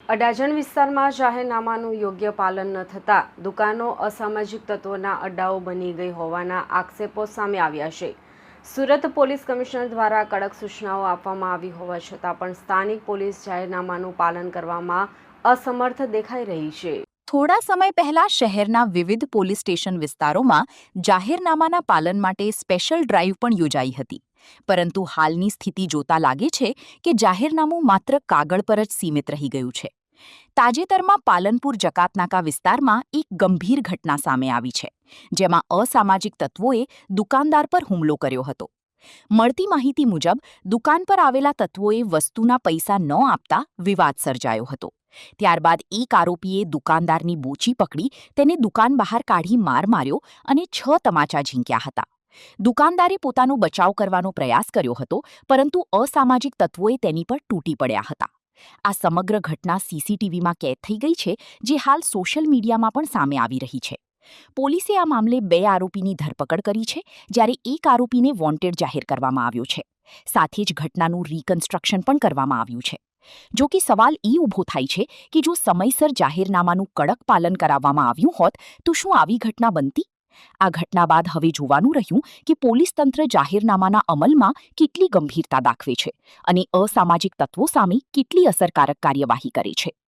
અડાજણ વિસ્તારમાં જાહેરનામાનું યોગ્ય પાલન ન થતાં દુકાનો અસામાજિક તત્વોના અડ્ડાઓ બની ગઈ હોવાના આક્ષેપો સામે આવ્યા છે। સુરત પોલીસ કમિશનર દ્વારા કડક સૂચનાઓ આપવામાં આવી હોવા છતાં પણ સ્થાનિક પોલીસ જાહેરનામાનું પાલન કરવામાં અસમર્થ દેખાઈ રહી છે। થોડા સમય પહેલા શહેરના વિવિધ પોલીસ સ્ટેશન વિસ્તારોમાં જાહેરનામાના પાલન માટે સ્પેશિયલ ડ્રાઈવ પણ યોજાઈ હતી, પરંતુ હાલની સ્થિતિ જોતા લાગે છે કે જાહેરનામું માત્ર કાગળ પર જ સીમિત રહી ગયું છે। તાજેતરમાં પાલનપુર જકાતનાકા વિસ્તારમાં એક ગંભીર ઘટના સામે આવી છે, જેમાં અસામાજિક તત્વોએ દુકાનદાર પર હુમલો કર્યો હતો। મળતી માહિતી મુજબ દુકાન પર આવેલા તત્વોએ વસ્તુના પૈસા ન આપતા વિવાદ સર્જાયો હતો। ત્યારબાદ એક આરોપીએ દુકાનદારની બોચી પકડી તેને દુકાન બહાર કાઢી માર માર્યો અને 6 તમાચા ઝીંક્યા હતા। દુકાનદારે પોતાનો બચાવ કરવાનો પ્રયાસ કર્યો હતો, પરંતુ અસામાજિક તત્વોએ તેની પર તૂટી પડ્યા હતા। આ સમગ્ર ઘટના સીસીટીવીમાં કેદ થઈ ગઈ છે, જે હાલ સોશિયલ મીડિયામાં પણ સામે આવી રહી છે। પોલીસે આ મામલે 2 આરોપીની ધરપકડ કરી છે, જ્યારે એક આરોપીને વોન્ટેડ જાહેર કરવામાં આવ્યો છે। સાથે જ ઘટનાનું રિકન્સ્ટ્રક્શન પણ કરવામાં આવ્યું છે। જો કે સવાલ એ ઊભો થાય છે કે જો સમયસર જાહેરનામાનું કડક પાલન કરાવવામાં આવ્યું હોત તો શું આવી ઘટના બનતી? આ ઘટના બાદ હવે જોવાનું રહ્યું કે પોલીસ તંત્ર જાહેરનામાના અમલમાં કેટલી ગંભીરતા દાખવે છે અને અસામાજિક તત્વો સામે કેટલી અસરકારક કાર્યવાહી કરે છે।